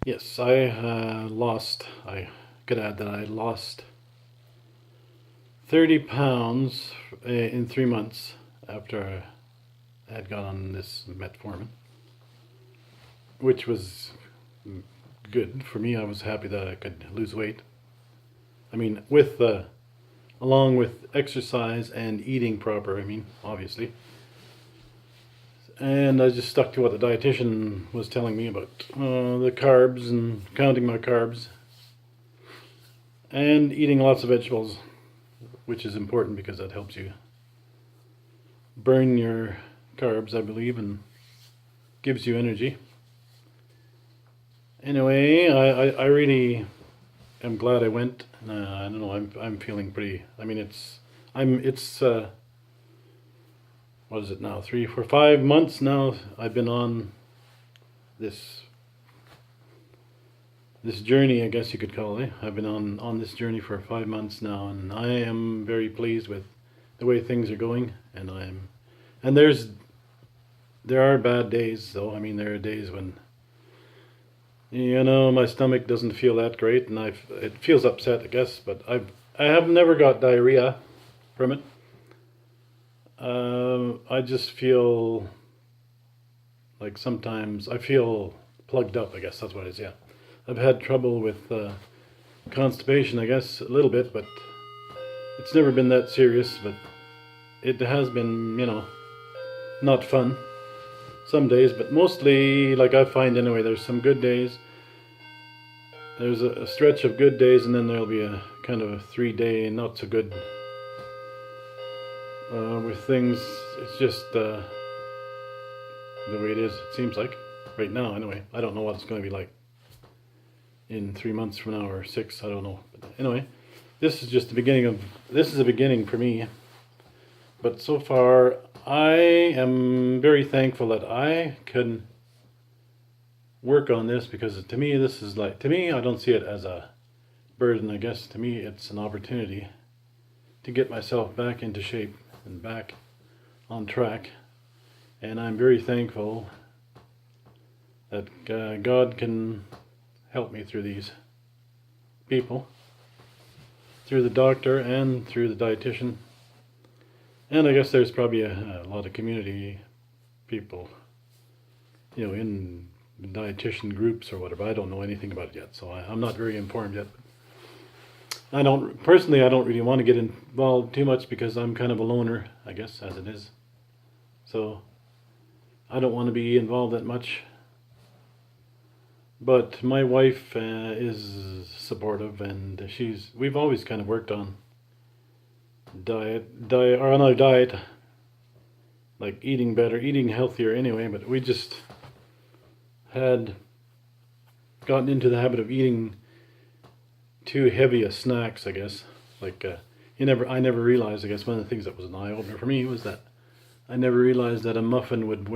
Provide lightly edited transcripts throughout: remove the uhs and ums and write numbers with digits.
Yes, I could add that I lost 30 pounds in 3 months after I had got on this metformin, which was good for me. I was happy that I could lose weight. I mean, along with exercise and eating proper, I mean, obviously. And I just stuck to what the dietitian was telling me about the carbs and counting my carbs and eating lots of vegetables, which is important because that helps you burn your carbs, I believe, and gives you energy. Anyway, I really am glad I went. I don't know. I'm feeling pretty. I mean, it's what is it now? 3, 4, 5 months now. I've been on this journey, I guess you could call it. I've been on this journey for 5 months now, and I am very pleased with the way things are going. And there are bad days, though. I mean, there are days when my stomach doesn't feel that great, and it feels upset, I guess. But I have never got diarrhea from it. I just feel like sometimes I feel plugged up. I guess that's what it is. Yeah, I've had trouble with constipation, I guess, a little bit, but it's never been that serious. But it has been, not fun some days, but mostly, like I find anyway, there's some good days. There's a stretch of good days, and then there'll be a kind of a 3-day not so good with things. It's just the way it is, it seems like, right now anyway. I don't know what it's going to be like in 3 months from now or 6, I don't know. But anyway, this is just the beginning this is a beginning for me. But so far, I am very thankful that I can work on this, because to me, I don't see it as a burden. I guess to me, it's an opportunity to get myself back into shape and back on track. And I'm very thankful that God can help me through these people, through the doctor and through the dietitian. And I guess there's probably a lot of community people, in dietitian groups or whatever. I don't know anything about it yet, so I'm not very informed yet. I don't really want to get involved too much because I'm kind of a loner, I guess, as it is. So I don't want to be involved that much. But my wife is supportive, and we've always kind of worked on diet, like eating better, eating healthier anyway, but we just had gotten into the habit of eating too heavy a snacks, I guess. Like I never realized, I guess one of the things that was an eye opener for me was that I never realized that a muffin would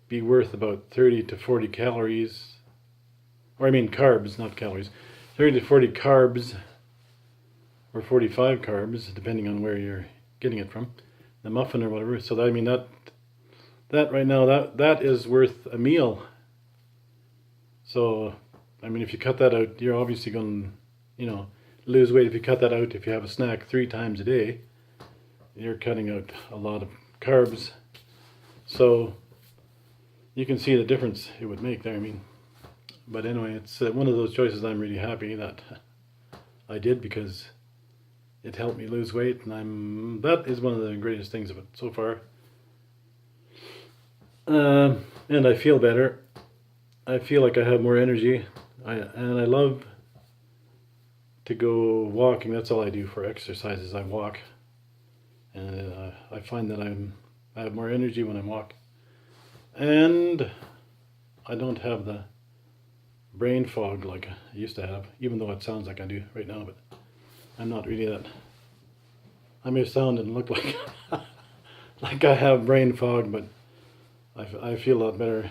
be worth about 30 to 40 calories, or I mean carbs, not calories, 30 to 40 carbs, or 45 carbs, depending on where you're getting it from, the muffin or whatever. So that, I mean, that right now, that is worth a meal. So, I mean, if you cut that out, you're obviously going to, lose weight. If you cut that out, if you have a snack 3 times a day, you're cutting out a lot of carbs. So you can see the difference it would make there. I mean, but anyway, it's one of those choices I'm really happy that I did, because it helped me lose weight, and that is one of the greatest things of it so far. And I feel better. I feel like I have more energy. And I love to go walking. That's all I do for exercise, is I walk. And I find that I have more energy when I walk. And I don't have the brain fog like I used to have, even though it sounds like I do right now, but I'm not really that. I may sound and look like like I have brain fog, but I feel a lot better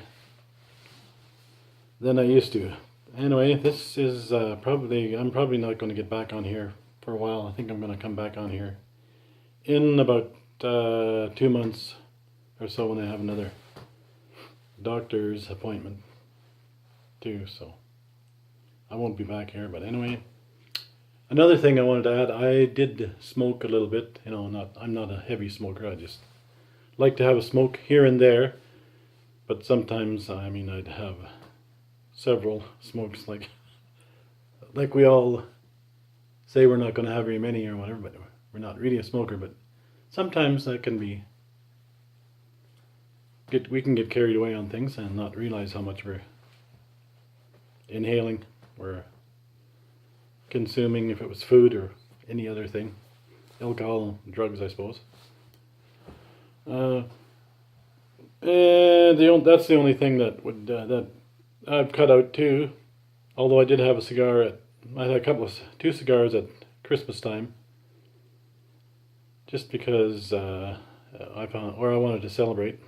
than I used to. Anyway, this is I'm probably not going to get back on here for a while. I think I'm going to come back on here in about 2 months or so, when I have another doctor's appointment. too, so I won't be back here. But anyway, another thing I wanted to add, I did smoke a little bit. You know, I'm not a heavy smoker. I just like to have a smoke here and there. But sometimes, I mean, I'd have several smokes, like we all say we're not going to have very many or whatever, but we're not really a smoker. But sometimes that can be, we can get carried away on things and not realize how much we're inhaling or consuming, if it was food or any other thing, alcohol, drugs, I suppose. And that's the only thing that would that I've cut out too. Although I did have a cigar I had two cigars at Christmas time, just because I wanted to celebrate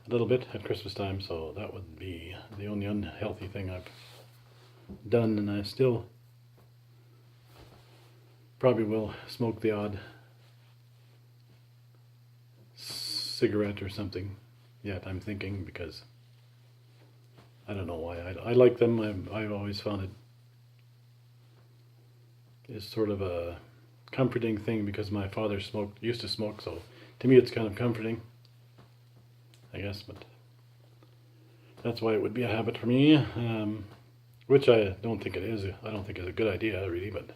a little bit at Christmas time. So that would be the only unhealthy thing I've done, and I still probably will smoke the odd cigarette or something yet, I'm thinking, because I don't know why. I like them. I've always found it's sort of a comforting thing, because my father used to smoke, so to me it's kind of comforting, I guess. But that's why it would be a habit for me, which I don't think it is. I don't think it's a good idea, really, but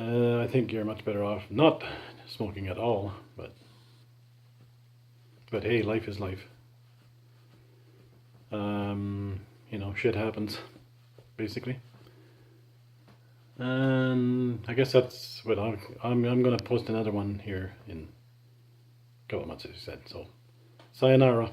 I think you're much better off not smoking at all. But hey, life is life. You know, shit happens, basically. And I guess that's what I'm going to post another one here in a couple of months, as you said. So, sayonara.